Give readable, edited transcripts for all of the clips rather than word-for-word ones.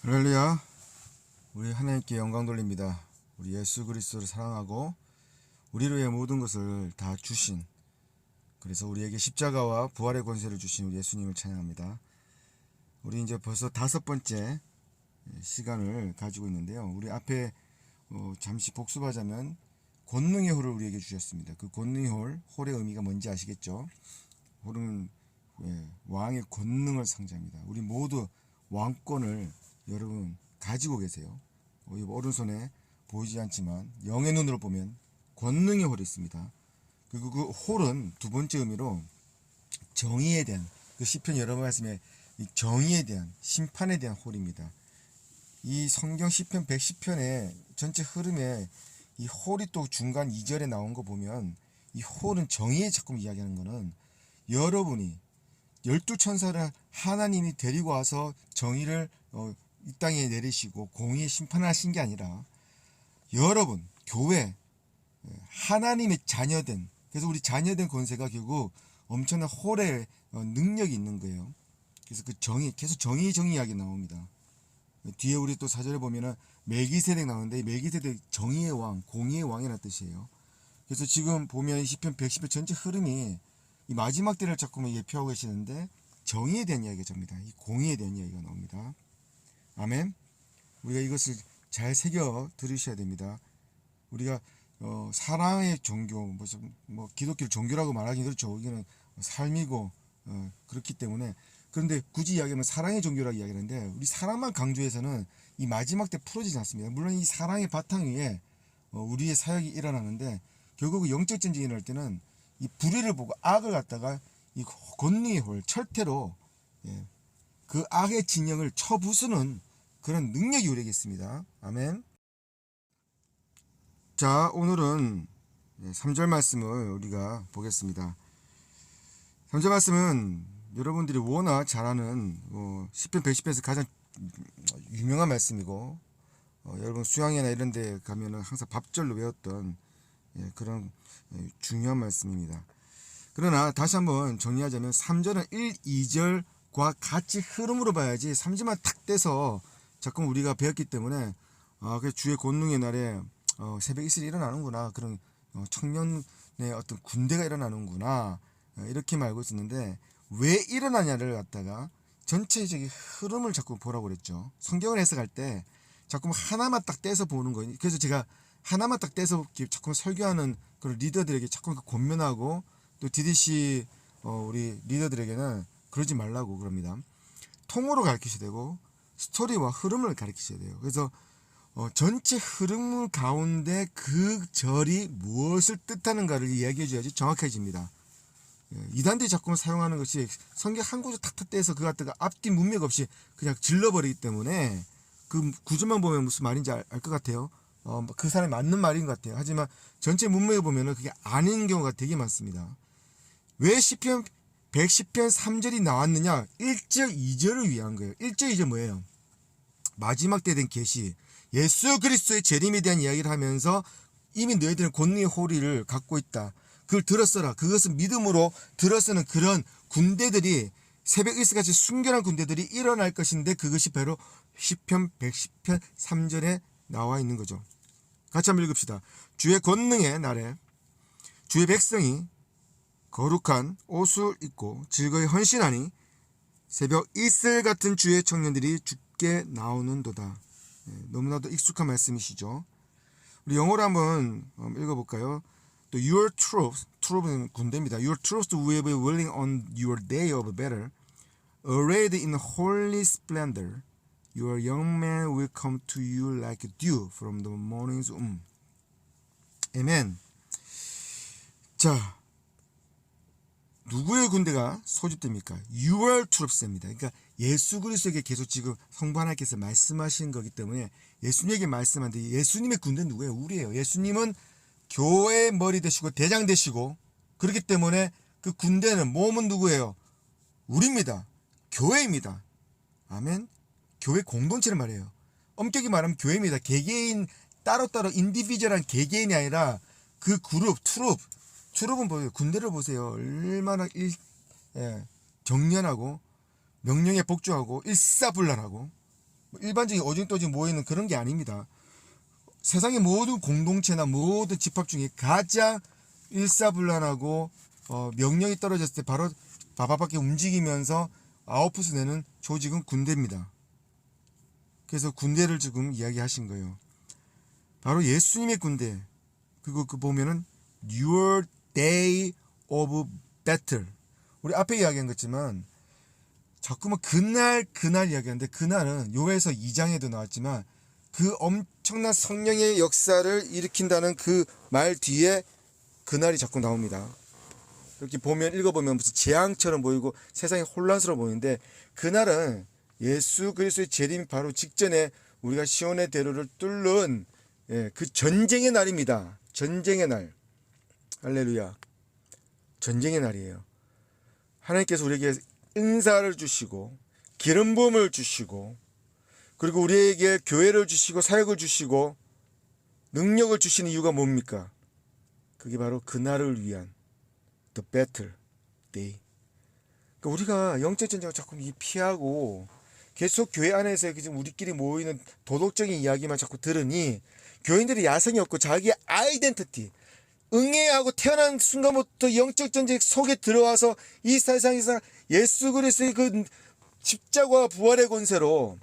할렐루야. 우리 하나님께 영광 돌립니다. 우리 예수 그리스도를 사랑하고 우리를 위해 모든 것을 다 주신, 그래서 우리에게 십자가와 부활의 권세를 주신 우리 예수님을 찬양합니다. 우리 이제 벌써 5번째 시간을 가지고 있는데요. 우리 앞에 잠시 복습하자면 권능의 홀을 우리에게 주셨습니다. 그 권능의 홀의 의미가 뭔지 아시겠죠? 홀은 왕의 권능을 상징합니다. 우리 모두 왕권을 여러분 가지고 계세요. 오른손에 보이지 않지만 영의 눈으로 보면 권능의 홀이 있습니다. 그리고 그 홀은 두 번째 의미로 정의에 대한, 그 시편 여러 번 말씀에 이 정의에 대한, 심판에 대한 홀입니다. 이 성경 시편 110편의 전체 흐름에 이 홀이 또 중간 2절에 나온 거 보면, 이 홀은 정의에 자꾸 이야기하는 거는, 여러분이 12천사를 하나님이 데리고 와서 정의를 이 땅에 내리시고 공의의 심판을 하신 게 아니라, 여러분 교회 하나님의 자녀된, 그래서 우리 자녀된 권세가 결국 엄청난 홀의 능력이 있는 거예요. 그래서 그 정의, 계속 정의 이야기 나옵니다. 뒤에 우리 또 4절에 보면은 멜기세덱 나오는데, 멜기세덱 정의의 왕, 공의의 왕이라는 뜻이에요. 그래서 지금 보면 시편 110편 전체 흐름이 이 마지막 때를 자꾸만 예표하고 계시는데, 정의에 대한 이야기가 접니다. 이 공의에 대한 이야기가 나옵니다. 아멘. 우리가 이것을 잘 새겨 들으셔야 됩니다. 우리가 사랑의 종교, 뭐 기독교 종교라고 말하기 그렇죠. 이거는 삶이고 그렇기 때문에. 그런데 굳이 이야기하면 사랑의 종교라고 이야기하는데, 우리 사랑만 강조해서는 이 마지막 때 풀어지지 않습니다. 물론 이 사랑의 바탕 위에 우리의 사역이 일어나는데, 결국 영적 전쟁이 일어날 때는 이 불의를 보고 악을 갖다가 이 권능의 홀, 철퇴로 그 악의 진영을 쳐부수는 그런 능력이 우리에게 있습니다. 아멘. 자, 오늘은 3절 말씀을 우리가 보겠습니다. 3절 말씀은 여러분들이 워낙 잘 아는 시편 110편에서 가장 유명한 말씀이고, 여러분 수양회나 이런 데 가면은 항상 밥절로 외웠던 그런 중요한 말씀입니다. 그러나 다시 한번 정리하자면 3절은 1, 2절과 같이 흐름으로 봐야지 3절만 탁 떼서 자꾸 우리가 배웠기 때문에 그 주의 권능의 날에 새벽 이슬이 일어나는구나, 그런 청년의 어떤 군대가 일어나는구나, 이렇게 알고 있었는데, 왜 일어나냐를 갖다가 전체적인 흐름을 자꾸 보라고 그랬죠. 성경을 해석할 때 자꾸 하나만 딱 떼서 보는 거예요. 그래서 제가 하나만 딱 떼서 자꾸 설교하는 그런 리더들에게 자꾸 권면하고, 또 DDC 우리 리더들에게는 그러지 말라고 그럽니다. 통으로 가르치셔야 되고 스토리와 흐름을 가르치셔야 돼요. 그래서 전체 흐름 가운데 그 절이 무엇을 뜻하는가를 이야기해 줘야지 정확해집니다. 이단들이 자꾸 사용하는 것이 성경 한 구절 탁탁 떼서 그 갖다가 앞뒤 문맥 없이 그냥 질러버리기 때문에, 그 구절만 보면 무슨 말인지 알 것 같아요. 그 사람이 맞는 말인 것 같아요. 하지만 전체 문맥을 보면은 그게 아닌 경우가 되게 많습니다. 왜 시편 110편 3절이 나왔느냐? 1절 2절을 위한 거예요. 1절 2절 뭐예요? 마지막 때 된 계시, 예수 그리스도의 재림에 대한 이야기를 하면서 이미 너희들은 권능의 호리를 갖고 있다, 그걸 들었어라, 그것은 믿음으로 들었으는 그런 군대들이, 새벽 일시같이 순결한 군대들이 일어날 것인데, 그것이 바로 시편 110편 3절에 나와 있는 거죠. 같이 한번 읽읍시다. 주의 권능의 날에 주의 백성이 거룩한 옷을 입고 즐거이 헌신하니, 새벽 이슬 같은 주의 청년들이 죽게 나오는도다. 너무나도 익숙한 말씀이시죠. 우리 영어로 한번 읽어볼까요? 또 Your troops, troop는 군대입니다. Your troops will be willing on your day of battle, arrayed in holy splendor. Your young men will come to you like dew from the morning's womb. 아멘. 자, 누구의 군대가 소집됩니까? Your troops입니다. 그러니까 예수 그리스도에게 계속 지금 성부 하나님께서 말씀하신 거기 때문에 예수님에게 말씀하는데, 예수님의 군대는 누구예요? 우리예요. 예수님은 교회의 머리 되시고 대장 되시고, 그렇기 때문에 그 군대는, 몸은 누구예요? 우리입니다. 교회입니다. 아멘. 교회 공동체를 말해요. 엄격히 말하면 교회입니다. 개개인 따로따로 인디비주얼한 개개인이 아니라 그 그룹, 트룹은 보세요. 군대를 보세요. 얼마나 정연하고 명령에 복종하고 일사불란하고, 일반적인 오징또징 모이는 그런 게 아닙니다. 세상의 모든 공동체나 모든 집합 중에 가장 일사불란하고 명령이 떨어졌을 때 바로 바바밖에 움직이면서 아웃풋을 내는 조직은 군대입니다. 그래서 군대를 지금 이야기하신 거예요. 바로 예수님의 군대. 그거 보면은 Your Day of Battle. 우리 앞에 이야기한 것지만 자꾸만 그날 이야기하는데, 그날은 요에서 2장에도 나왔지만 그 엄청난 성령의 역사를 일으킨다는 그 말 뒤에 그날이 자꾸 나옵니다. 이렇게 보면, 읽어보면 무슨 재앙처럼 보이고 세상이 혼란스러워 보이는데, 그날은 예수 그리스도의 재림이 바로 직전에 우리가 시온의 대로를 뚫는 그 전쟁의 날입니다. 전쟁의 날. 할렐루야. 전쟁의 날이에요. 하나님께서 우리에게 은사를 주시고 기름 부음을 주시고, 그리고 우리에게 교회를 주시고 사역을 주시고 능력을 주시는 이유가 뭡니까? 그게 바로 그날을 위한 The Battle Day. 그러니까 우리가 영적 전쟁을 자꾸 피하고 계속 교회 안에서 지금 우리끼리 모이는 도덕적인 이야기만 자꾸 들으니 교인들이 야성이 없고 자기의 아이덴티티, 응애하고 태어난 순간부터 영적 전쟁 속에 들어와서 이 세상에서 예수 그리스도의 그 십자가와 부활의 권세로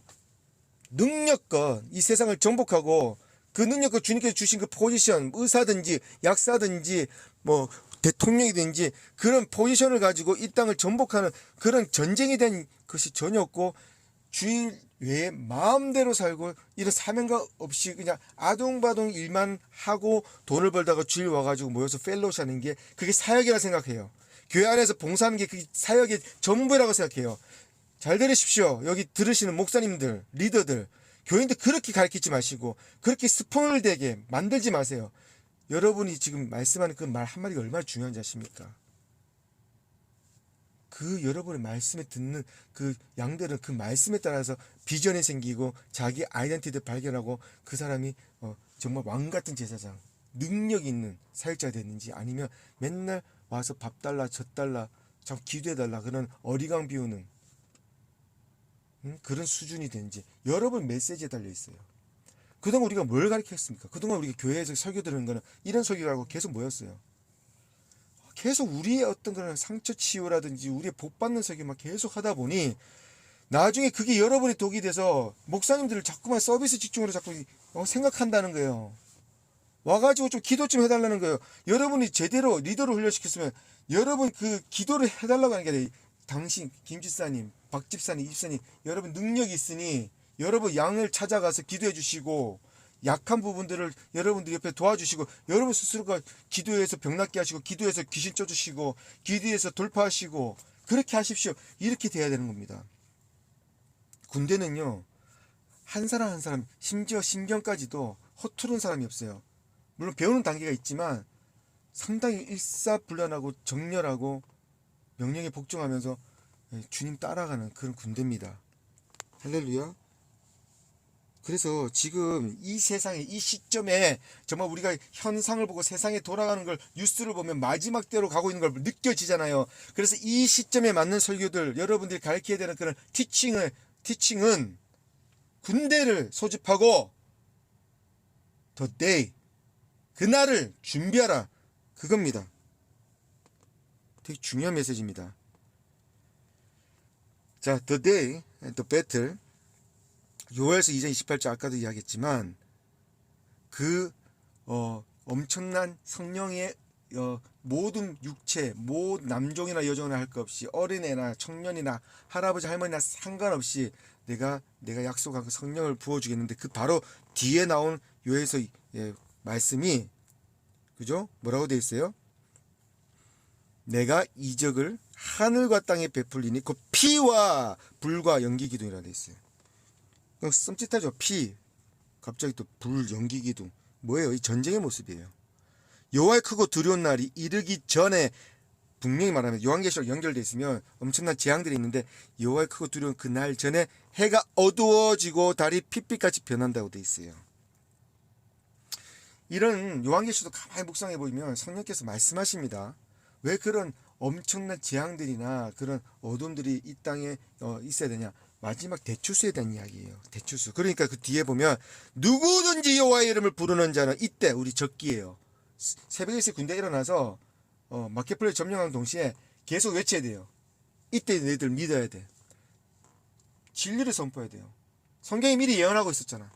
능력과 이 세상을 정복하고, 그 능력과 주님께서 주신 그 포지션, 의사든지 약사든지 뭐 대통령이든지 그런 포지션을 가지고 이 땅을 정복하는 그런 전쟁이 된 것이 전혀 없고, 주일 외에 마음대로 살고 이런 사명감 없이 그냥 아둥바둥 일만 하고 돈을 벌다가 주일 와가지고 모여서 펠로시 하는 게 그게 사역이라 생각해요. 교회 안에서 봉사하는 게 그게 사역의 전부라고 생각해요. 잘 들으십시오. 여기 들으시는 목사님들, 리더들, 교인들 그렇게 가르치지 마시고 그렇게 스폰을 되게 만들지 마세요. 여러분이 지금 말씀하는 그 말 한마디가 얼마나 중요한지 아십니까? 그 여러분의 말씀에 듣는 그 양들은 그 말씀에 따라서 비전이 생기고 자기 아이덴티티를 발견하고 그 사람이 정말 왕같은 제사장, 능력 있는 사역자가 됐는지, 아니면 맨날 와서 밥 달라 젖 달라 참 기도해달라 그런 어리광 비우는 그런 수준이 되는지 여러분 메시지에 달려 있어요. 그동안 우리가 뭘 가르쳤습니까? 그동안 우리가 교회에서 설교 들은 거는 이런 설교라고 계속 모였어요. 계속 우리의 어떤 그런 상처 치유라든지 우리의 복 받는 설교만 계속 하다 보니 나중에 그게 여러분의 독이 돼서 목사님들을 자꾸만 서비스 집중으로 자꾸 생각한다는 거예요. 와가지고 좀 기도 좀 해달라는 거예요. 여러분이 제대로 리더를 훈련시켰으면 여러분 그 기도를 해달라고 하는 게 아니라, 당신 김집사님, 박집사님, 이집사님, 여러분 능력이 있으니 여러분 양을 찾아가서 기도해 주시고 약한 부분들을 여러분들 옆에 도와주시고, 여러분 스스로가 기도해서 병낫게 하시고 기도해서 귀신 쫓으시고 기도해서 돌파하시고 그렇게 하십시오. 이렇게 돼야 되는 겁니다. 군대는요, 한 사람 한 사람, 심지어 신병까지도 허투른 사람이 없어요. 물론 배우는 단계가 있지만 상당히 일사불란하고 정렬하고 명령에 복종하면서 주님 따라가는 그런 군대입니다. 할렐루야. 그래서 지금 이 세상에, 이 시점에 정말 우리가 현상을 보고 세상에 돌아가는 걸, 뉴스를 보면 마지막 때로 가고 있는 걸 느껴지잖아요. 그래서 이 시점에 맞는 설교들, 여러분들이 가르쳐야 되는 그런 티칭은 군대를 소집하고 The Day, 그날을 준비하라, 그겁니다. 되게 중요한 메시지입니다. 자, The Day, The Battle. 요엘서 2장 28절 아까도 이야기했지만 그 엄청난 성령의 모든 육체, 모든 남종이나 여종이나 할 것 없이, 어린애나 청년이나 할아버지 할머니나 상관없이 내가 약속한 그 성령을 부어주겠는데, 그 바로 뒤에 나온 요엘서 말씀이, 그죠? 뭐라고 되어 있어요? 내가 이적을 하늘과 땅에 베풀리니 그 피와 불과 연기 기둥이라 되어 있어요. 썸짓하죠. 피, 갑자기 또 불, 연기 기둥. 뭐예요? 이 전쟁의 모습이에요. 여호와의 크고 두려운 날이 이르기 전에, 분명히 말하면 요한계시록 연결되어 있으면 엄청난 재앙들이 있는데, 여호와의 크고 두려운 그 날 전에 해가 어두워지고 달이 핏빛같이 변한다고 되어 있어요. 이런 요한계시록 가만히 묵상해 보면 성령께서 말씀하십니다. 왜 그런 엄청난 재앙들이나 그런 어둠들이 이 땅에 있어야 되냐? 마지막 대추수에 대한 이야기예요. 대추수. 그러니까 그 뒤에 보면 누구든지 여호와의 이름을 부르는 자는 이때 우리 적기예요. 새벽에 군대 일어나서 마켓플레이스 점령하는 동시에 계속 외쳐야 돼요. 이때 너희들 믿어야 돼. 진리를 선포해야 돼요. 성경이 미리 예언하고 있었잖아.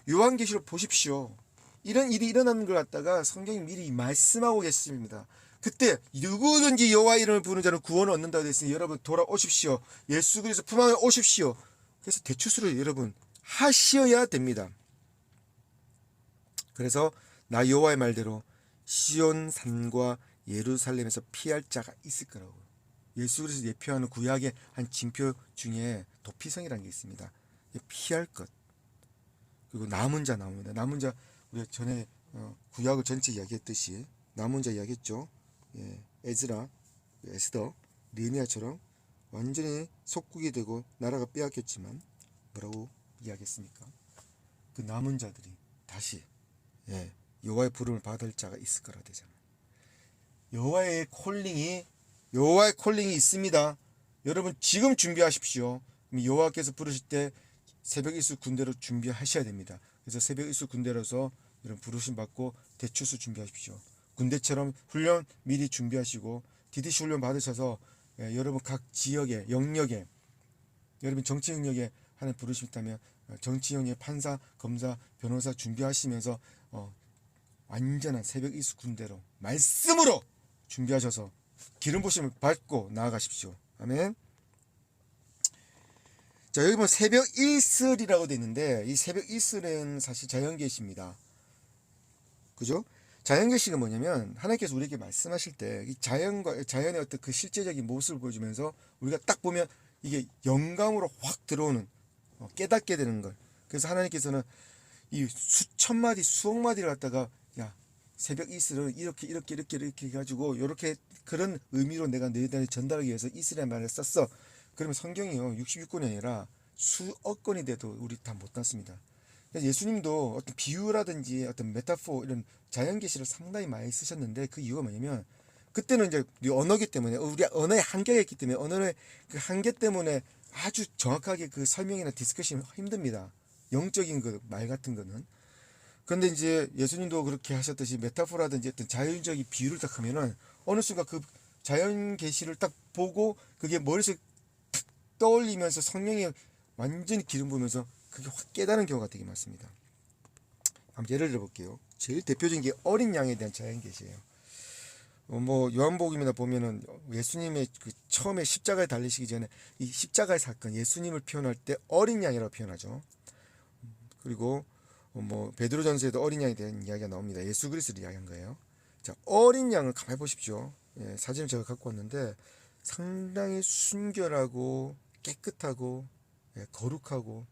요한계시록 보십시오. 이런 일이 일어나는 걸 갖다가 성경이 미리 말씀하고 계십니다. 그때 누구든지 여호와의 이름을 부르는 자는 구원을 얻는다고 되어 있으니 여러분 돌아오십시오. 예수 그리스도 품 안에 오십시오. 그래서 대추수를 여러분 하셔야 됩니다. 그래서 나 여호와의 말대로 시온 산과 예루살렘에서 피할 자가 있을 거라고. 예수 그리스도 예표하는 구약의 한 징표 중에 도피성이라는 게 있습니다. 피할 것. 그리고 남은 자 나옵니다. 남은 자 우리가 전에 구약을 전체 이야기했듯이 남은 자 이야기했죠. 에스더, 느헤미야처럼 완전히 속국이 되고 나라가 빼앗겼지만 뭐라고 이야기했습니까? 그 남은 자들이 다시 여호와의 부름을 받을 자가 있을 거라 되잖아요. 여호와의 콜링이 있습니다. 여러분 지금 준비하십시오. 여호와께서 부르실 때 새벽 이슬 군대로 준비하셔야 됩니다. 그래서 새벽 이슬 군대로서 여러분 부르심 받고 대추수 준비하십시오. 군대처럼 훈련 미리 준비하시고 DDC 훈련 받으셔서 여러분 각 지역에 영역에 여러분 정치 영역에 하는 부르심 있다면 정치 영역의 판사, 검사, 변호사 준비하시면서 완전한 새벽 이슬 군대로 말씀으로 준비하셔서 기름 부심을 받고 나아가십시오. 아멘. 자, 여기 보면 새벽 이슬이라고 되어 있는데 이 새벽 이슬은 사실 자연계시입니다. 그죠? 자연계시가 뭐냐면 하나님께서 우리에게 말씀하실 때 이 자연의 어떤 그 실제적인 모습을 보여주면서 우리가 딱 보면 이게 영감으로 확 들어오는 깨닫게 되는 걸. 그래서 하나님께서는 이 수천 마디 수억 마디를 갖다가 야 새벽 이슬을 이렇게 해가지고 이렇게 그런 의미로 내가 너희들한테 전달하기 위해서 이슬이라는 말을 썼어. 그러면 성경이요 66권이 아니라 수억 권이 돼도 우리 다 못 땄습니다. 예수님도 어떤 비유라든지 어떤 메타포 이런 자연계시를 상당히 많이 쓰셨는데 그 이유가 뭐냐면 그때는 이제 우리 언어기 때문에 우리 언어의 한계가 있기 때문에 언어의 그 한계 때문에 아주 정확하게 그 설명이나 디스커션이 힘듭니다. 영적인 그 말 같은 거는. 그런데 이제 예수님도 그렇게 하셨듯이 메타포라든지 어떤 자연적인 비유를 딱 하면은 어느 순간 그 자연계시를 딱 보고 그게 머릿속에 탁 떠올리면서 성령이 완전히 기름 부으면서 그게 확 깨닫는 경우가 되게 많습니다. 한번 예를 들어 볼게요. 제일 대표적인 게 어린 양에 대한 자연계시예요. 뭐 요한복음이나 보면은 예수님의 그 처음에 십자가에 달리시기 전에 이 십자가의 사건 예수님을 표현할 때 어린 양이라고 표현하죠. 그리고 뭐 베드로전서에도 어린 양에 대한 이야기가 나옵니다. 예수 그리스도를 이야기한 거예요. 자, 어린 양을 가만히 보십시오. 사진을 제가 갖고 왔는데 상당히 순결하고 깨끗하고 거룩하고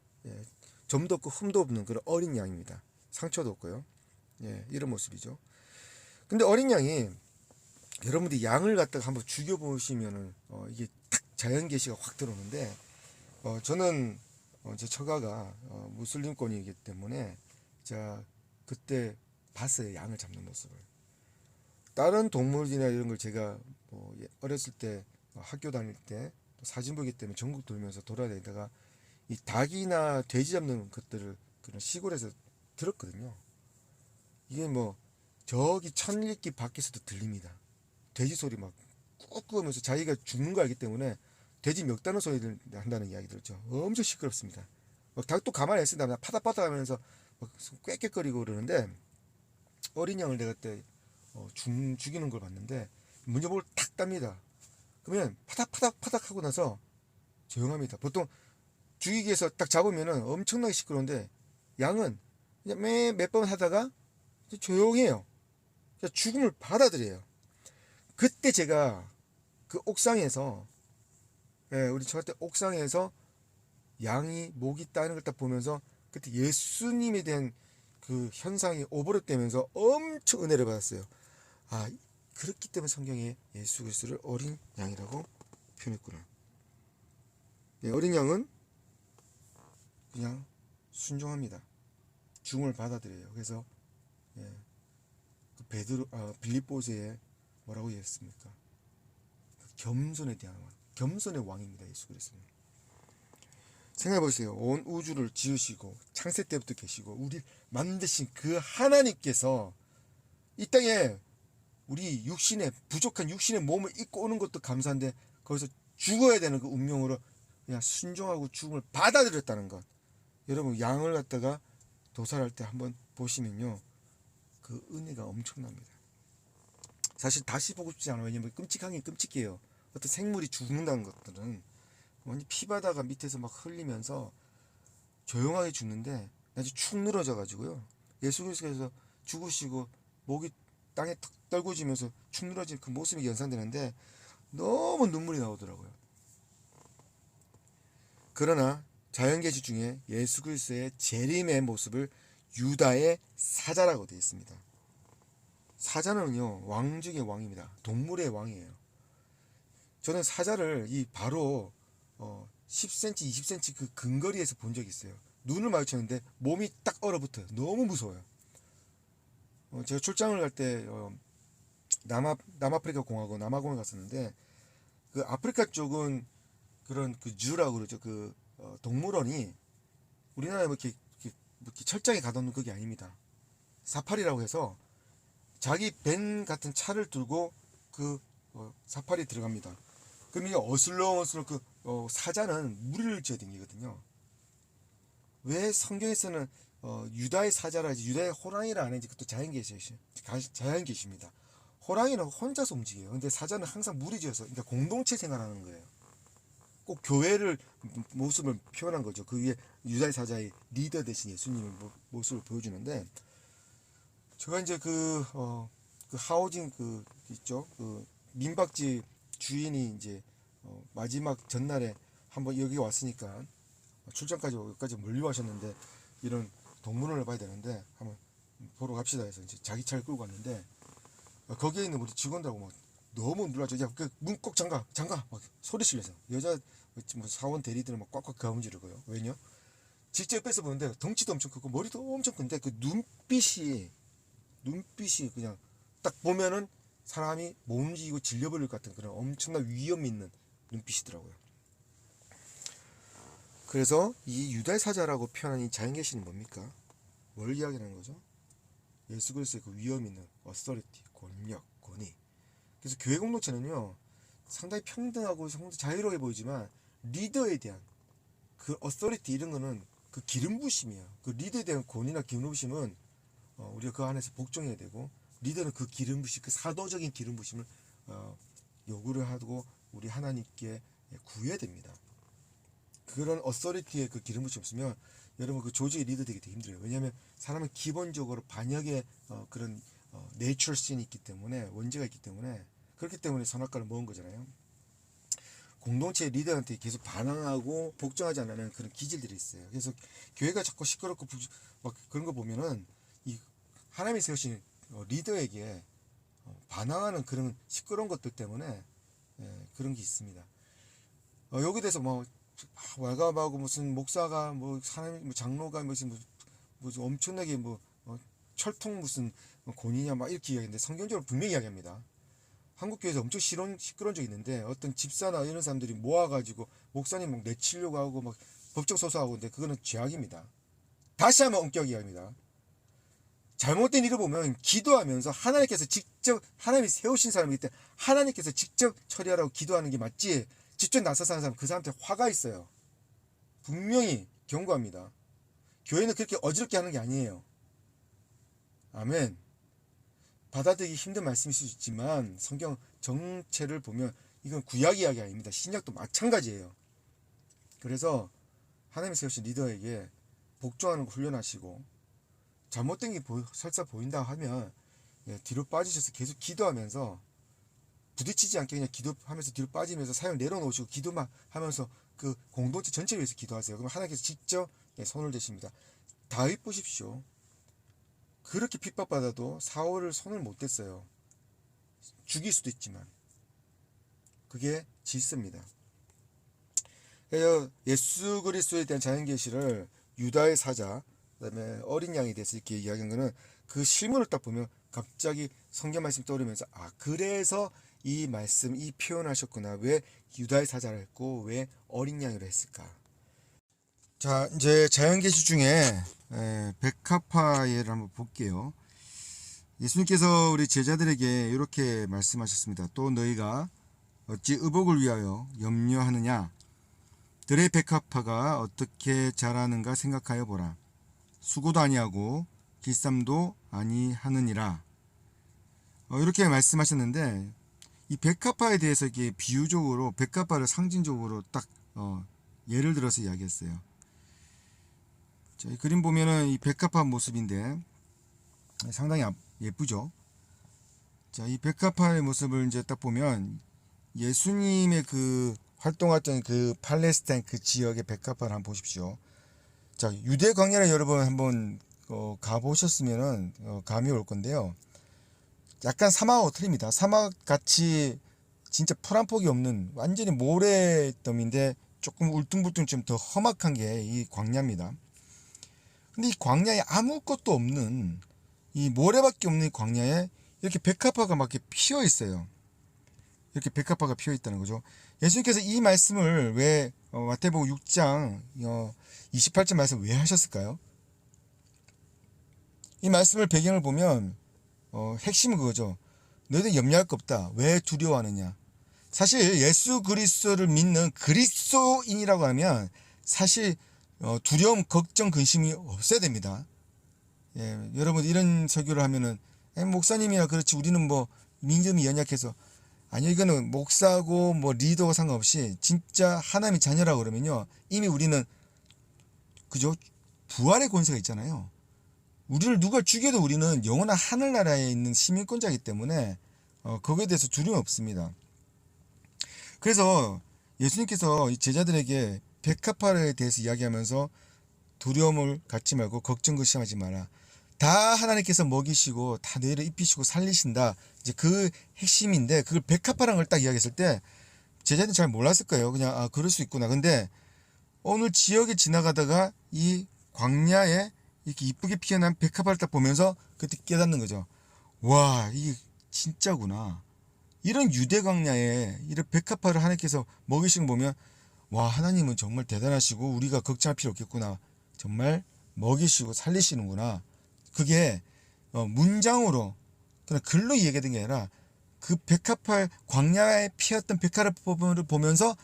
점도 없고 흠도 없는 그런 어린 양입니다. 상처도 없고요. 이런 모습이죠. 근데 어린 양이 여러분들이 양을 갖다가 한번 죽여보시면은 이게 탁 자연계시가 확 들어오는데 저는 제 처가가 무슬림권이기 때문에 제가 그때 봤어요. 양을 잡는 모습을. 다른 동물이나 이런 걸 제가 어렸을 때 학교 다닐 때 사진 보기 때문에 전국 돌면서 돌아다니다가 이 닭이나 돼지 잡는 것들을 그런 시골에서 들었거든요. 이게 뭐 저기 천리길 밖에서도 들립니다. 돼지 소리 막 꾹꾹 하면서 자기가 죽는 거 알기 때문에 돼지 멱다는 소리를 한다는 이야기 들었죠. 엄청 시끄럽습니다. 막 닭도 가만히 있습니다. 파닥파닥 하면서 막 꽥꽥거리고 그러는데 어린 양을 내가 그때 죽이는 걸 봤는데 문제목을 탁 땁니다. 그러면 파닥파닥 하고 나서 조용합니다. 보통 죽이기 위해서 딱 잡으면은 엄청나게 시끄러운데 양은 그냥 몇 번 하다가 조용해요. 죽음을 받아들여요. 그때 제가 그 옥상에서 우리 처할 때 옥상에서 양이 목이 따는 걸 딱 보면서 그때 예수님에 대한 그 현상이 오버랩되면서 엄청 은혜를 받았어요. 아, 그렇기 때문에 성경에 예수 그리스도를 어린 양이라고 표현했구나. 어린 양은 그냥 순종합니다. 죽음을 받아들여요. 그래서 그 빌립보서에 뭐라고 얘기했습니까? 그 겸손에 대한 왕, 겸손의 왕입니다. 예수 그리스도는. 생각해 보세요. 온 우주를 지으시고 창세 때부터 계시고 우리 만드신 그 하나님께서 이 땅에 우리 육신의 부족한 육신의 몸을 입고 오는 것도 감사한데 거기서 죽어야 되는 그 운명으로 그냥 순종하고 죽음을 받아들였다는 것. 여러분 양을 갖다가 도살할 때 한번 보시면요. 그 은혜가 엄청납니다. 사실 다시 보고 싶지 않아요. 왜냐면 끔찍하긴 끔찍해요. 어떤 생물이 죽는다는 것들은 완전 피바다가 밑에서 막 흘리면서 조용하게 죽는데 나중에 축 늘어져 가지고요. 예수 그리스도께서 죽으시고 목이 땅에 탁 떨궈지면서 축 늘어진 그 모습이 연상되는데 너무 눈물이 나오더라고요. 그러나 자연계시 중에 예수 그리스도의 재림의 모습을 유다의 사자라고 되어 있습니다. 사자는요 왕 중의 왕입니다. 동물의 왕이에요. 저는 사자를 이 바로 10cm, 20cm 그 근거리에서 본 적이 있어요. 눈을 마주쳤는데 몸이 딱 얼어붙어요. 너무 무서워요. 제가 출장을 갈 때 남아프리카 공화국 남아공에 갔었는데 그 아프리카 쪽은 그런 그 주라고 그러죠. 그 동물원이 우리나라에 뭐 이렇게 철장에 가둬놓는 그게 아닙니다. 사파리라고 해서 자기 밴 같은 차를 들고 그 사파리 들어갑니다. 그럼 이게 어슬렁어슬렁 그 사자는 무리를 지어 다니거든요. 왜 성경에서는 유다의 사자라지 유다의 호랑이라 안 했는지 그것도 자연계시입니다. 호랑이는 혼자서 움직여요. 근데 사자는 항상 무리 지어서 그러니까 공동체 생활하는 거예요. 꼭 교회를 모습을 표현한 거죠. 그 위에 유다의 사자의 리더 대신 예수님의 모습을 보여주는데 제가 이제 그 하우징 그 있죠. 그 민박집 주인이 이제 마지막 전날에 한번 여기 왔으니까 출장까지 여기까지 몰려와셨는데 이런 동물원을 봐야 되는데 한번 보러 갑시다 해서 이제 자기 차를 끌고 갔는데 거기에 있는 우리 직원들하고 막 너무 놀라죠. 야, 그 문 꼭 잠가 막 소리 치면서 여자 뭐 사원 대리들은 막 꽉꽉 가무지르고요. 왜냐? 직접 뺏어 보는데 덩치도 엄청 크고 머리도 엄청 큰데 그 눈빛이 그냥 딱 보면은 사람이 못 움직이고 질려버릴 것 같은 그런 엄청난 위험 있는 눈빛이더라고요. 그래서 이 유다의 사자라고 표현한 이 자연계시는 뭡니까? 뭘 이야기하는 거죠? 예수 그리스도의 그 위험 있는 어서리티, 권력, 권위. 그래서 교회 공동체는요 상당히 평등하고 상당히 자유로워 보이지만 리더에 대한 그 어서리티 이런 거는 그 기름 부심이에요. 그 리더에 대한 권위나 기름 부심은 우리가 그 안에서 복종해야 되고 리더는 그 기름 부심, 그 사도적인 기름 부심을 요구를 하고 우리 하나님께 구해야 됩니다. 그런 어서리티의 그 기름 부심 없으면 여러분 그 조직의 리더 되기 되게 힘들어요. 왜냐하면 사람은 기본적으로 반역의 그런 내추럴씬이 있기 때문에 원죄가 있기 때문에 그렇기 때문에 선악과를 먹은 거잖아요. 공동체 리더한테 계속 반항하고 복종하지 않는 그런 기질들이 있어요. 그래서 교회가 자꾸 시끄럽고 막 그런 거 보면은 이 하나님이 세우신 리더에게 반항하는 그런 시끄러운 것들 때문에 그런 게 있습니다. 여기 대해서 뭐 왈가왈부하고 무슨 목사가 뭐 사람 뭐 장로가 무슨 엄청나게 뭐 철통 무슨 권위냐 막 이렇게 이야기하는데 성경적으로 분명히 이야기합니다. 한국 교회에서 엄청 시끄러운 적이 있는데 어떤 집사나 이런 사람들이 모아가지고 목사님 막 내치려고 하고 막 법적 소송하고 근데 그거는 죄악입니다. 다시 한번 엄격 이야기합니다. 잘못된 일을 보면 기도하면서 하나님께서 직접 하나님이 세우신 사람이기 때문에 하나님께서 직접 처리하라고 기도하는 게 맞지 직접 나서서 하는 사람 그 사람한테 화가 있어요. 분명히 경고합니다. 교회는 그렇게 어지럽게 하는 게 아니에요. 아멘. 받아들이기 힘든 말씀일 수 있지만 성경 정체를 보면 이건 구약 이야기 아닙니다. 신약도 마찬가지예요. 그래서 하나님이 세우신 리더에게 복종하는 거 훈련하시고 잘못된 게 설사 보인다 하면 뒤로 빠지셔서 계속 기도하면서 부딪히지 않게 그냥 기도하면서 뒤로 빠지면서 사역을 내려놓으시고 기도만 하면서 그 공동체 전체를 위해서 기도하세요. 그럼 하나님께서 직접 손을 대십니다. 다윗 보십시오. 그렇게 핍박받아도 사울을 손을 못 댔어요. 죽일 수도 있지만 그게 질서입니다. 예수 그리스도에 대한 자연계시를 유다의 사자 그다음에 어린 양에 대해서 이렇게 이야기한 거는 그 실물을 딱 보면 갑자기 성경 말씀 떠오르면서 그래서 이 말씀 이 표현하셨구나. 왜 유다의 사자를 했고 왜 어린 양으로 했을까. 자, 이제 자연계시 중에 백합화예를 한번 볼게요. 예수님께서 우리 제자들에게 이렇게 말씀하셨습니다. 또 너희가 어찌 의복을 위하여 염려하느냐? 들의 백합화가 어떻게 자라는가 생각하여 보라. 수고도 아니하고 길쌈도 아니하느니라. 이렇게 말씀하셨는데, 이 백합화에 대해서 이렇게 비유적으로 백합화를 상징적으로 딱 예를 들어서 이야기했어요. 자, 이 그림 보면은 이 백합화 모습인데 상당히 예쁘죠. 자, 이 백합화의 모습을 이제 딱 보면 예수님의 그 활동했던 그 팔레스타인 그 지역의 백합화를 한번 보십시오. 자, 유대 광야를 여러분 한번 가보셨으면은 감이 올 건데요. 약간 사막하고 틀립니다. 사막같이 진짜 풀 한 폭이 없는 완전히 모래더미인데 조금 울퉁불퉁 좀 더 험악한 게 이 광야입니다. 근데 이 광야에 아무것도 없는 이 모래밖에 없는 광야에 이렇게 백합화가 막 이렇게 피어 있어요. 이렇게 백합화가 피어 있다는 거죠. 예수님께서 이 말씀을 왜 마태복음 6장 28절 말씀 왜 하셨을까요? 이 말씀을 배경을 보면 핵심은 그거죠. 너희들 염려할 거 없다. 왜 두려워하느냐? 사실 예수 그리스도를 믿는 그리스도인이라고 하면 사실 두려움, 걱정, 근심이 없어야 됩니다. 예, 여러분 이런 설교를 하면은 목사님이야 그렇지 우리는 뭐 믿음이 연약해서 아니요 이거는 목사고 뭐 리더고 상관없이 진짜 하나님의 자녀라고 그러면요 이미 우리는 그죠 부활의 권세가 있잖아요. 우리를 누가 죽여도 우리는 영원한 하늘나라에 있는 시민권자이기 때문에 거기에 대해서 두려움이 없습니다. 그래서 예수님께서 이 제자들에게 백합화에 대해서 이야기하면서 두려움을 갖지 말고 걱정 근심하지 마라. 다 하나님께서 먹이시고 다 너희를 입히시고 살리신다. 이제 그 핵심인데 그걸 백합화라는 걸 딱 이야기했을 때 제자들이 잘 몰랐을 거예요. 그냥 그럴 수 있구나. 근데 오늘 지역에 지나가다가 이 광야에 이렇게 이쁘게 피어난 백합화를 딱 보면서 그때 깨닫는 거죠. 와, 이게 진짜구나. 이런 유대 광야에 이런 백합화를 하나님께서 먹이신 거 보면 와, 하나님은 정말 대단하시고 우리가 걱정할 필요 없겠구나. 정말 먹이시고 살리시는구나. 그게 문장으로 그냥 글로 이야기된 게 아니라 그 백합화 광야에 피었던 백합화를 보면서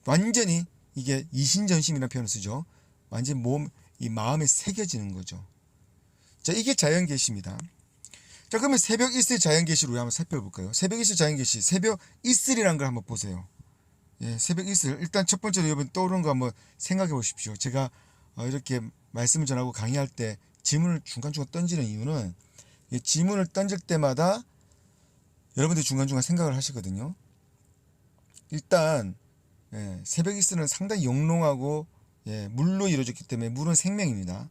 완전히 이게 이신전심이라는 표현을 쓰죠. 완전히 이 마음에 새겨지는 거죠. 자, 이게 자연계시입니다. 자, 그러면 새벽 이슬 자연계시로 우리 한번 살펴볼까요? 새벽 이슬 자연계시, 새벽 이슬이라는 걸 한번 보세요. 예, 새벽 이슬. 일단 첫 번째로 여러분 떠오르는 거 한번 생각해 보십시오. 제가 이렇게 말씀을 전하고 강의할 때 지문을 중간중간 던지는 이유는 지문을 던질 때마다 여러분들이 중간중간 생각을 하시거든요. 일단 새벽 이슬은 상당히 영롱하고 물로 이루어졌기 때문에 물은 생명입니다.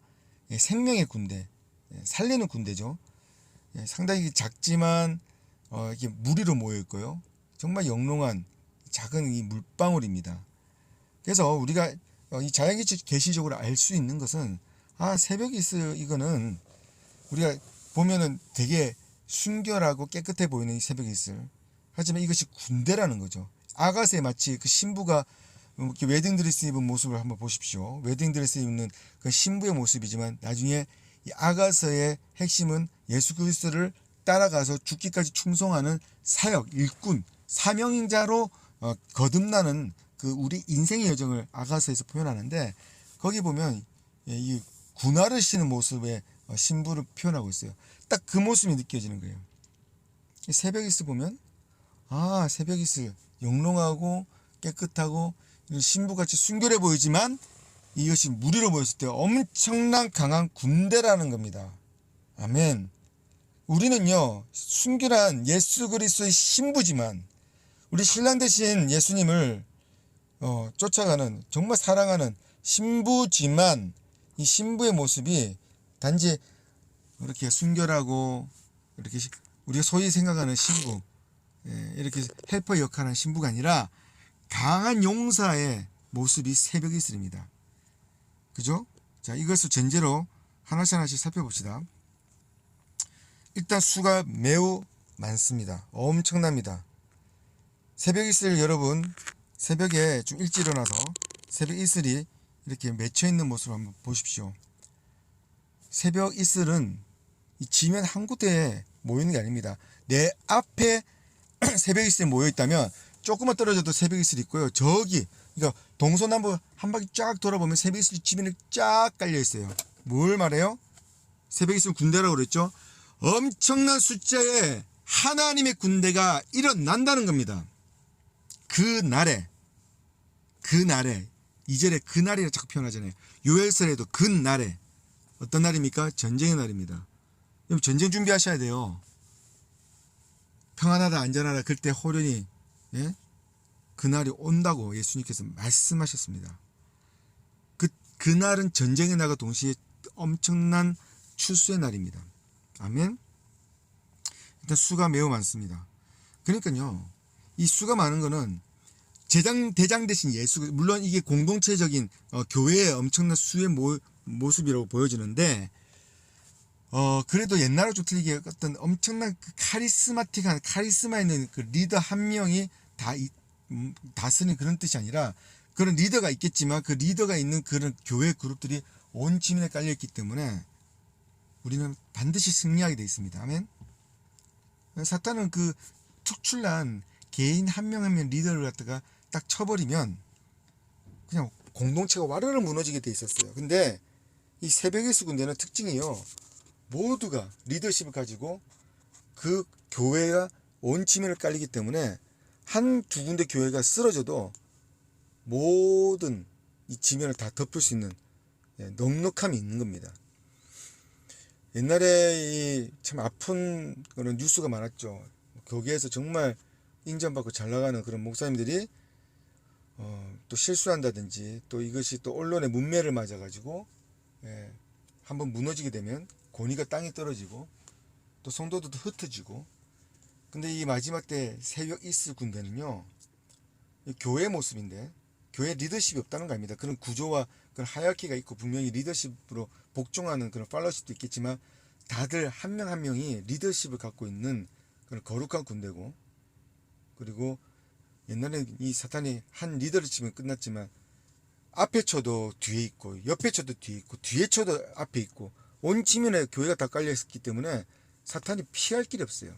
생명의 군대, 살리는 군대죠. 상당히 작지만 이렇게 무리로 모여 있고요. 정말 영롱한 작은 이 물방울입니다. 그래서 우리가 이 자연계시적으로 알 수 있는 것은 새벽 이슬 이거는 우리가 보면은 되게 순결하고 깨끗해 보이는 이 새벽 이슬. 하지만 이것이 군대라는 거죠. 아가스에 마치 그 신부가 이렇게 웨딩드레스 입은 모습을 한번 보십시오. 웨딩드레스 입는 그 신부의 모습이지만 나중에 이 아가서의 핵심은 예수 그리스도를 따라가서 죽기까지 충성하는 사역, 일꾼, 사명자로 거듭나는 그 우리 인생의 여정을 아가서에서 표현하는데 거기 보면 이 군화를 신은 모습의 신부를 표현하고 있어요. 딱 그 모습이 느껴지는 거예요. 새벽 이슬 보면 새벽 이슬 영롱하고 깨끗하고 신부같이 순결해 보이지만 이것이 무리로 보였을 때 엄청난 강한 군대라는 겁니다. 아멘. 우리는요 순결한 예수 그리스도의 신부지만 우리 신랑 되신 예수님을 쫓아가는 정말 사랑하는 신부지만 이 신부의 모습이 단지 이렇게 순결하고 이렇게 우리가 소위 생각하는 신부 이렇게 헬퍼 역할하는 신부가 아니라 강한 용사의 모습이 새벽 이슬입니다. 그죠? 자, 이것을 전제로 하나씩 하나씩 살펴봅시다. 일단 수가 매우 많습니다. 엄청납니다. 새벽 이슬 여러분 새벽에 좀 일찍 일어나서 새벽 이슬이 이렇게 맺혀 있는 모습을 한번 보십시오. 새벽 이슬은 이 지면 한 군데에 모이는 게 아닙니다. 내 앞에 새벽 이슬이 모여 있다면 조금만 떨어져도 새벽 이슬이 있고요. 저기 그러니까 동서남북 한 바퀴 쫙 돌아보면 새벽 이슬이 지면에 쫙 깔려 있어요. 뭘 말해요? 새벽 이슬 군대라고 그랬죠. 엄청난 숫자의 하나님의 군대가 일어난다는 겁니다. 그날에 2절에 그날이라 자꾸 표현하잖아요. 요엘서에도 그날에 어떤 날입니까? 전쟁의 날입니다. 그럼 전쟁 준비하셔야 돼요. 평안하다 안전하다 그때 호련히 그날이 온다고 예수님께서 말씀하셨습니다. 그날은 전쟁의 날과 동시에 엄청난 추수의 날입니다. 아멘. 일단 수가 매우 많습니다. 그러니까요, 이 수가 많은 거는 대장 대신 예수, 물론 이게 공동체적인 교회의 엄청난 수의 모습이라고 보여지는데, 그래도 옛날하고 좀 틀리게 어떤 엄청난 그 카리스마틱한 카리스마 있는 그 리더 한 명이 다스리는 그런 뜻이 아니라, 그런 리더가 있겠지만 그 리더가 있는 그런 교회 그룹들이 온 지면에 깔려 있기 때문에 우리는 반드시 승리하게 되어 있습니다. 아멘. 사탄은 그 특출난 개인 한 명 한 명 리더를 갖다가 딱 쳐버리면 그냥 공동체가 와르르 무너지게 돼 있었어요. 근데 이 새벽의 수군대는 특징이요, 모두가 리더십을 가지고 그 교회가 온 지면을 깔리기 때문에 한 두 군데 교회가 쓰러져도 모든 이 지면을 다 덮을 수 있는 넉넉함이 있는 겁니다. 옛날에 참 아픈 그런 뉴스가 많았죠. 교계에서 정말 인정받고 잘 나가는 그런 목사님들이 또 실수한다든지 또 이것이 또 언론의 문매를 맞아가지고 한번 무너지게 되면 권위가 땅에 떨어지고 또 성도들도 흩어지고. 근데 이 마지막 때 새벽 이슬 군대는요, 교회 모습인데 교회 리더십이 없다는 거 아닙니다. 그런 구조와 그런 하이라키가 있고 분명히 리더십으로 복종하는 그런 팔로우십도 있겠지만 다들 한 명 한 명이 리더십을 갖고 있는 그런 거룩한 군대고, 그리고 옛날에는 이 사탄이 한 리더를 치면 끝났지만 앞에 쳐도 뒤에 있고 옆에 쳐도 뒤에 있고 뒤에 쳐도 앞에 있고 온 지면에 교회가 다 깔려 있었기 때문에 사탄이 피할 길이 없어요.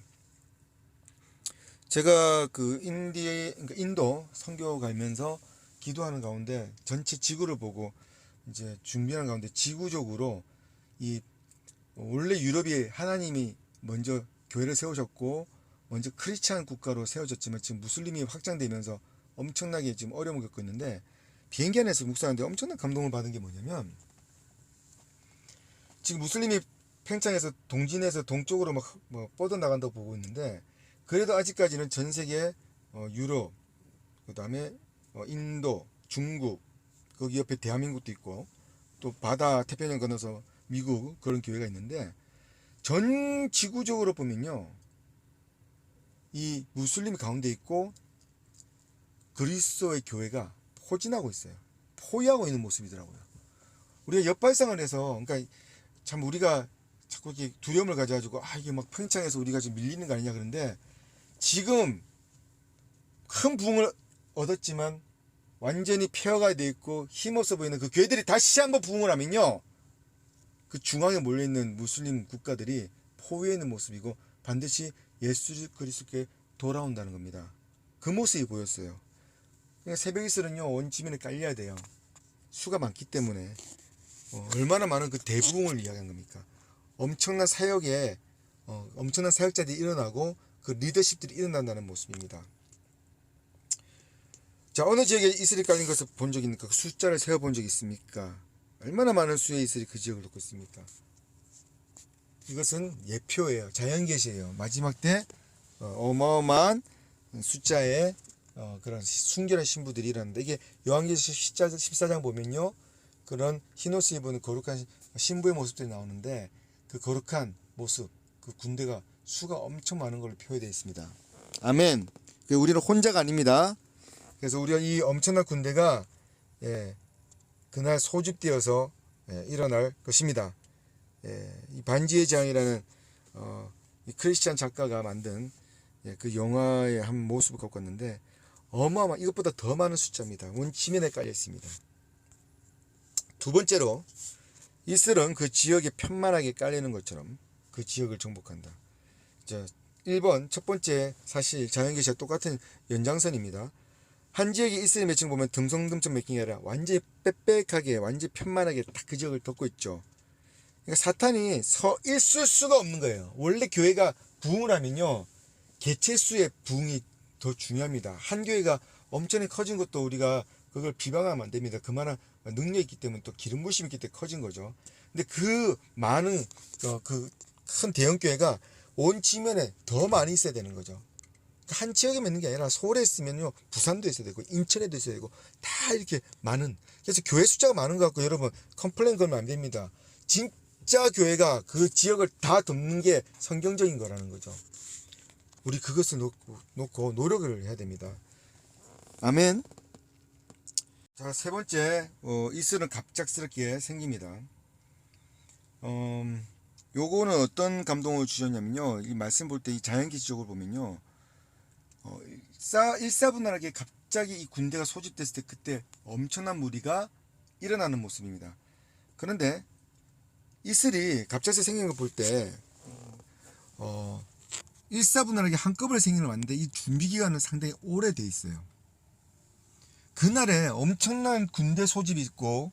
제가 그러니까 인도 선교 가면서 기도하는 가운데 전체 지구를 보고 이제 준비하는 가운데 지구적으로 이 원래 유럽이 하나님이 먼저 교회를 세우셨고 먼저 크리스찬 국가로 세워졌지만 지금 무슬림이 확장되면서 엄청나게 지금 어려움을 겪고 있는데, 비행기 안에서 묵상하는데 엄청난 감동을 받은 게 뭐냐면, 지금 무슬림이 팽창해서 동진에서 동쪽으로 막 뻗어나간다고 보고 있는데, 그래도 아직까지는 전 세계 유럽, 그 다음에 인도, 중국, 거기 옆에 대한민국도 있고 또 바다 태평양 건너서 미국, 그런 교회가 있는데, 전 지구적으로 보면요, 이 무슬림이 가운데 있고 그리스도의 교회가 포진하고 있어요. 포위하고 있는 모습이더라고요. 우리가 역발상을 해서, 그러니까 참 우리가 자꾸 이렇게 두려움을 가져가지고 이게 막 팽창해서 우리가 지금 밀리는 거 아니냐 그런데, 지금 큰 부흥을 얻었지만 완전히 폐허가 되어 있고 힘없어 보이는 그 교회들이 다시 한번 부흥을 하면요, 그 중앙에 몰려있는 무슬림 국가들이 포위해 있는 모습이고 반드시 예수 그리스도께 돌아온다는 겁니다. 그 모습이 보였어요. 그러니까 새벽 이슬은요, 온 지면에 깔려야 돼요. 수가 많기 때문에. 얼마나 많은 그 대부흥을 이야기한 겁니까? 엄청난 사역에 엄청난 사역자들이 일어나고 그 리더십들이 일어난다는 모습입니다. 자, 어느 지역에 이슬이 깔린 것을 본 적이 있습니까? 그 숫자를 세어본 적이 있습니까? 얼마나 많은 수의 이슬이 그 지역을 놓고 있습니까? 이것은 예표예요. 자연계시예요. 마지막 때 어마어마한 숫자의 그런 순결한 신부들이 일어난다. 이게 요한계시 14장 보면요, 그런 흰옷을 입은 거룩한 신부의 모습들이 나오는데, 그 거룩한 모습, 그 군대가 수가 엄청 많은 걸로 표현되어 있습니다. 아멘. 우리는 혼자가 아닙니다. 그래서 우리가 이 엄청난 군대가 그날 소집되어서 일어날 것입니다. 이 반지의 제왕이라는 이 크리스찬 작가가 만든 그 영화의 한 모습을 갖고 왔는데, 어마어마 이것보다 더 많은 숫자입니다. 온 지면에 깔려 있습니다. 두 번째로 이슬은 그 지역에 편만하게 깔리는 것처럼 그 지역을 정복한다. 자, 1번 첫 번째 사실 자연계시와 똑같은 연장선입니다. 한 지역에 이슬이 맺힌 거 보면 듬성듬성 맺힌 게 아니라 완전히 빽빽하게 완전히 편만하게 딱 그 지역을 덮고 있죠. 그러니까 사탄이 서 있을 수가 없는 거예요. 원래 교회가 부흥을 하면요, 개체수의 부흥이 더 중요합니다. 한 교회가 엄청나게 커진 것도 우리가 그걸 비방하면 안 됩니다. 그만한 능력이 있기 때문에 또 기름 부심이 있기 때문에 커진 거죠. 근데 그 많은 그 큰 대형 교회가 온 지면에 더 많이 있어야 되는 거죠. 한 지역에 있는 게 아니라 서울에 있으면요, 부산도 있어야 되고 인천에도 있어야 되고 다 이렇게 많은. 그래서 교회 숫자가 많은 것 같고 여러분 컴플레인 걸면 안 됩니다. 진짜 교회가 그 지역을 다 덮는 게 성경적인 거라는 거죠. 우리 그것을 놓고 노력을 해야 됩니다. 아멘. 자, 세 번째, 이슬은 갑작스럽게 생깁니다. 요거는 어떤 감동을 주셨냐면요, 이 말씀 볼 때 이 자연기적으로 보면요, 일사분란하게 갑자기 이 군대가 소집됐을 때 그때 엄청난 무리가 일어나는 모습입니다. 그런데 이슬이 갑자기 생긴 거 볼 때 일사분란하게 한꺼번에 생기는 건 맞는데 이 준비 기간은 상당히 오래돼 있어요. 그날에 엄청난 군대 소집이 있고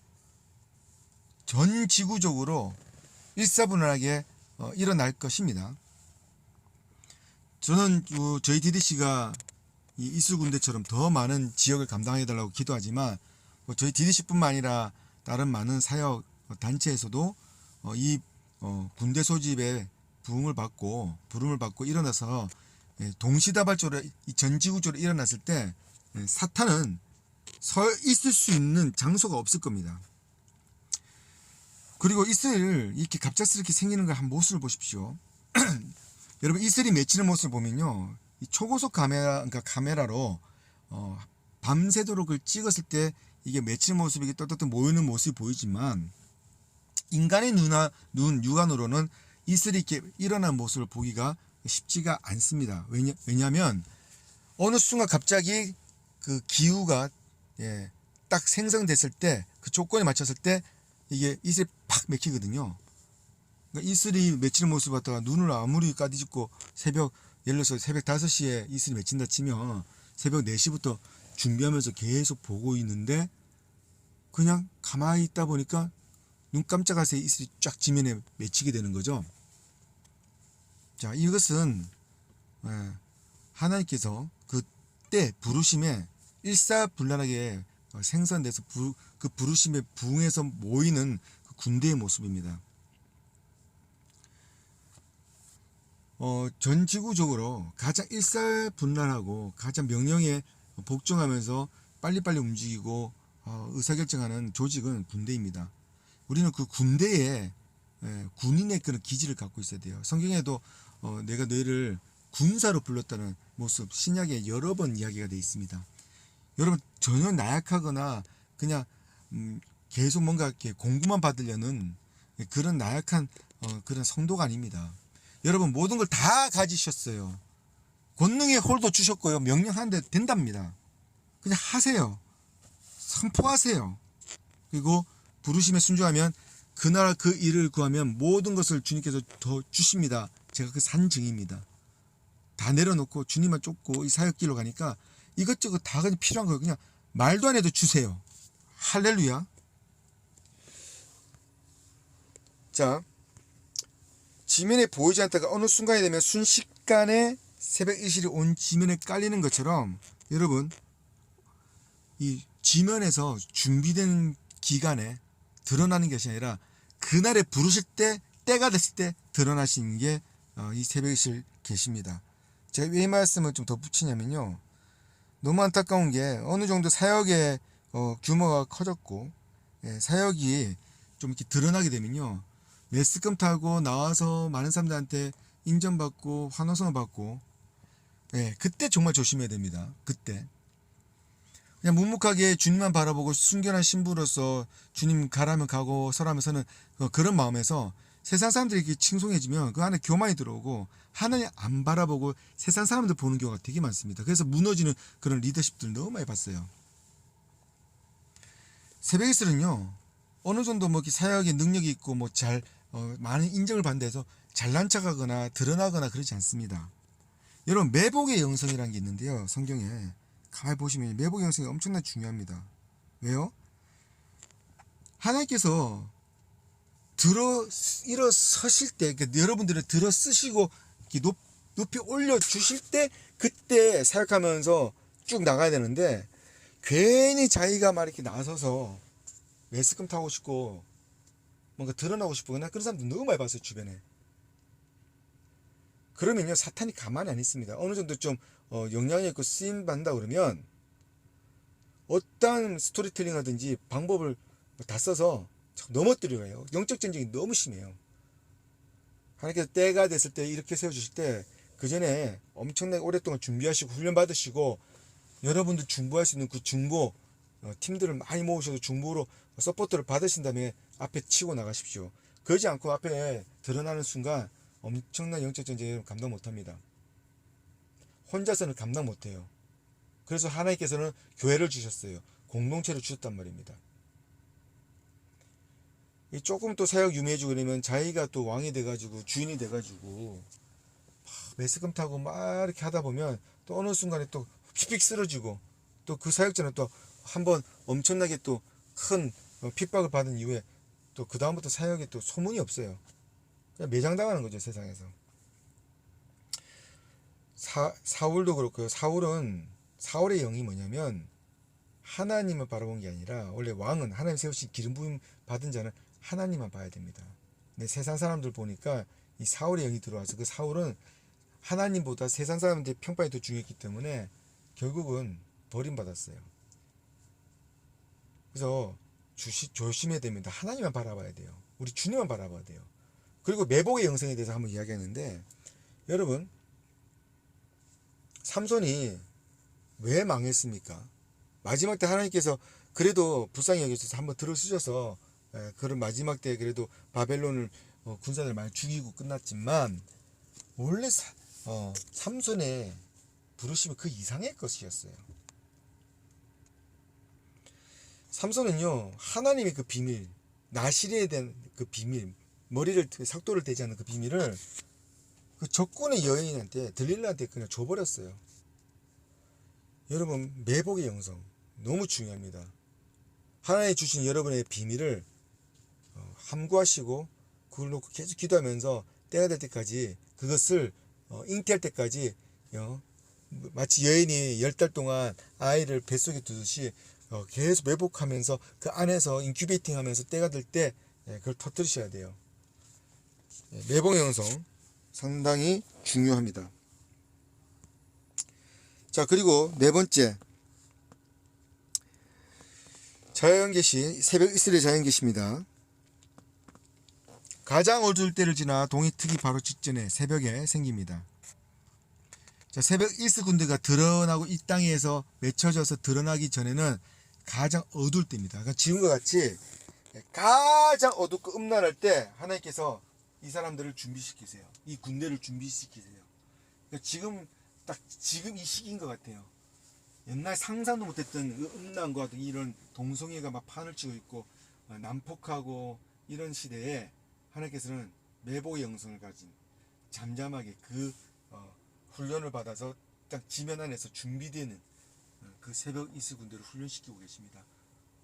전 지구적으로 일사분란하게 일어날 것입니다. 저는 저희 DDC가 이 이슬 군대처럼 더 많은 지역을 감당해 달라고 기도하지만 저희 DDC뿐만 아니라 다른 많은 사역 단체에서도 이 군대 소집에 부름을 받고 일어나서 동시다발적으로 전 지구적으로 일어났을 때 사탄은 서 있을 수 있는 장소가 없을 겁니다. 그리고 이슬 이렇게 갑작스럽게 생기는 걸 한 모습을 보십시오. 여러분 이슬이 맺히는 모습을 보면요, 이 초고속 카메라로 밤새도록 을 찍었을 때 이게 맺히는 모습이 떳떳 모이는 모습이 보이지만 인간의 육안으로는 이슬이 이렇게 일어난 모습을 보기가 쉽지가 않습니다. 왜냐하면 어느 순간 갑자기 그 기후가 딱 생성됐을 때 그 조건에 맞췄을 때 이게 이슬이 팍 맥히거든요. 그러니까 이슬이 맺히는 모습을 갖다가 눈을 아무리 까디집고 예를 들어서 새벽 5시에 이슬이 맺힌다 치면 새벽 4시부터 준비하면서 계속 보고 있는데 그냥 가만히 있다 보니까 눈 깜짝할 새에 이슬이 쫙 지면에 맺히게 되는 거죠. 자, 이것은 하나님께서 그때 부르심에 일사불란하게 생산돼서 그 부르심에 부응해서 모이는 그 군대의 모습입니다. 전 지구적으로 가장 일사분란하고 가장 명령에 복종하면서 빨리빨리 움직이고 의사결정하는 조직은 군대입니다. 우리는 그 군대에 군인의 그런 기질을 갖고 있어야 돼요. 성경에도 내가 너희를 군사로 불렀다는 모습 신약에 여러 번 이야기가 되어 있습니다. 여러분 전혀 나약하거나 그냥 계속 뭔가 이렇게 공부만 받으려는 그런 나약한 그런 성도가 아닙니다. 여러분 모든 걸 다 가지셨어요. 권능의 홀도 주셨고요. 명령하는데 된답니다. 그냥 하세요. 선포하세요. 그리고 부르심에 순종하면 그 나라 그 일을 구하면 모든 것을 주님께서 더 주십니다. 제가 그 산증입니다. 다 내려놓고 주님만 쫓고 이 사역길로 가니까 이것저것 다 그냥 필요한 거예요. 그냥 말도 안 해도 주세요. 할렐루야. 자, 지면에 보이지 않다가 어느 순간이 되면 순식간에 새벽 이슬이 온 지면에 깔리는 것처럼 여러분 이 지면에서 준비된 기간에 드러나는 것이 아니라 그날에 부르실 때 때가 됐을 때 드러나시는 게 이 새벽 이슬 계십니다. 제가 왜 이 말씀을 좀 덧붙이냐면요, 너무 안타까운 게 어느 정도 사역의 규모가 커졌고 사역이 좀 이렇게 드러나게 되면요, 매스컴 타고 나와서 많은 사람들한테 인정받고 환호성을 받고 그때 정말 조심해야 됩니다. 그때 그냥 묵묵하게 주님만 바라보고 순결한 신부로서 주님 가라면 가고 서라면 서는 그런 마음에서 세상 사람들이 이렇게 칭송해지면 그 안에 교만이 들어오고 하나님 안 바라보고 세상 사람들 보는 경우가 되게 많습니다. 그래서 무너지는 그런 리더십들 너무 많이 봤어요. 새벽 이슬은요, 어느 정도 뭐 이렇게 사역의 능력이 있고 뭐 잘 많은 인정을 받는다 해서 잘난 척하거나 드러나거나 그러지 않습니다. 여러분 매복의 영성이라는 게 있는데요. 성경에 가만히 보시면 매복의 영성이 엄청나게 중요합니다. 왜요? 하나님께서 일어서실 때, 그러니까 여러분들을 들어 쓰시고 높이 올려 주실 때 그때 사역하면서 쭉 나가야 되는데, 괜히 자기가 막 이렇게 나서서 매스금 타고 싶고 뭔가 드러나고 싶고 그런 사람들 너무 많이 봤어요, 주변에. 그러면요 사탄이 가만히 안 있습니다. 어느 정도 좀 영향이 있고 쓰임 받는다 그러면 어떠한 스토리텔링 하든지 방법을 다 써서 넘어뜨려요. 영적 전쟁이 너무 심해요. 하나님께서 때가 됐을 때 이렇게 세워주실 때 그 전에 엄청나게 오랫동안 준비하시고 훈련 받으시고 여러분들 중보할 수 있는 그 중보 팀들을 많이 모으셔서 중보로 서포트를 받으신 다음에 앞에 치고 나가십시오. 그러지 않고 앞에 드러나는 순간 엄청난 영적 전쟁을 감당 못합니다. 혼자서는 감당 못해요. 그래서 하나님께서는 교회를 주셨어요. 공동체를 주셨단 말입니다. 조금 또 사역 유명해지고 그러면 자기가 또 왕이 돼가지고 주인이 돼가지고 매스금 타고 막 이렇게 하다 보면 또 어느 순간에 또 픽픽 쓰러지고 또 그 사역자는 또 한번 엄청나게 또 큰 핍박을 받은 이후에 또 그 다음부터 사역에 또 소문이 없어요. 그냥 매장당하는 거죠, 세상에서. 사울도 그렇고요. 사울의 영이 뭐냐면 하나님을 바라본 게 아니라, 원래 왕은 하나님 세우신 기름 부임 받은 자는 하나님만 봐야 됩니다. 근데 세상 사람들 보니까 이 사울의 영이 들어와서 그 사울은 하나님보다 세상 사람한테 평판이 더 중요했기 때문에 결국은 버림받았어요. 그래서 조심해야 됩니다. 하나님만 바라봐야 돼요. 우리 주님만 바라봐야 돼요. 그리고 매복의 영성에 대해서 한번 이야기하는데, 여러분 삼손이 왜 망했습니까? 마지막 때 하나님께서 그래도 불쌍히 여기셔서 한번 들어쓰셔서 그런 마지막 때 그래도 바벨론을 군사들 많이 죽이고 끝났지만, 원래 삼손의 부르심은 그 이상의 것이었어요. 삼손은요 하나님의 그 비밀, 나시리에 대한 그 비밀, 머리를 삭도를 대지 않는 그 비밀을 그 적군의 여인한테, 들릴라한테 그냥 줘버렸어요. 여러분 매복의 영성 너무 중요합니다. 하나님 주신 여러분의 비밀을 함구하시고 그걸 놓고 계속 기도하면서 때가 될 때까지 그것을 잉태할 때까지 마치 여인이 10달 동안 아이를 뱃속에 두듯이 계속 매복하면서 그 안에서 인큐베이팅 하면서 때가 될 때 그걸 터뜨리셔야 돼요. 매복의 영성 상당히 중요합니다. 자, 그리고 네 번째, 자연계시, 새벽 이슬의 자연계시입니다. 가장 어두울 때를 지나 동이 트기 바로 직전에 새벽에 생깁니다. 자, 새벽 이슬 군대가 드러나고 이 땅에서 맺혀져서 드러나기 전에는 가장 어두울 때입니다. 그러니까 지금과 같이 가장 어둡고 음란할 때 하나님께서 이 사람들을 준비시키세요. 이 군대를 준비시키세요. 그러니까 지금 이 시기인 것 같아요. 옛날 상상도 못했던 음란과 이런 동성애가 막 판을 치고 있고 난폭하고 이런 시대에 하나님께서는 매복의 영성을 가진 잠잠하게 그 훈련을 받아서 딱 지면 안에서 준비되는 그 새벽 이슬 군대를 훈련시키고 계십니다.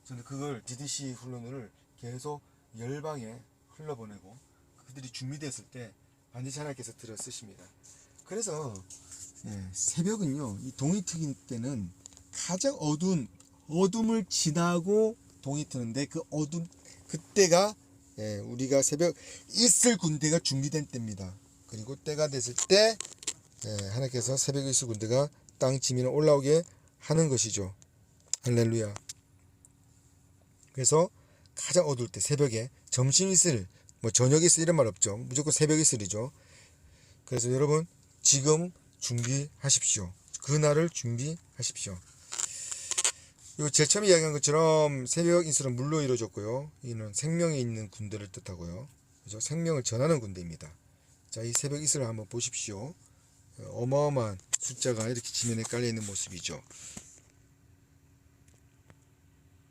저는 그걸 DDC 훈련을 계속 열방에 흘러보내고 그들이 준비됐을 때 반드시 하나님께서 들어 쓰십니다. 그래서 새벽은요, 이 동이 트기 때는 가장 어둠을 지나고 동이 트는데 그 어둠 그때가 우리가 새벽 이슬 군대가 준비된 때입니다. 그리고 때가 됐을 때 하나님께서 새벽 이슬 군대가 땅 지면에 올라오게 하는 것이죠. 할렐루야. 그래서 가장 어두울 때 새벽에, 점심 이슬, 뭐 저녁 이슬 이런 말 없죠. 무조건 새벽 이슬이죠. 그래서 여러분 지금 준비하십시오. 그날을 준비하십시오. 그리고 제일 처음에 이야기한 것처럼 새벽 이슬은 물로 이루어졌고요. 이는 생명이 있는 군대를 뜻하고요. 그래서 생명을 전하는 군대입니다. 자, 이 새벽 이슬을 한번 보십시오. 어마어마한 숫자가 이렇게 지면에 깔려 있는 모습이죠.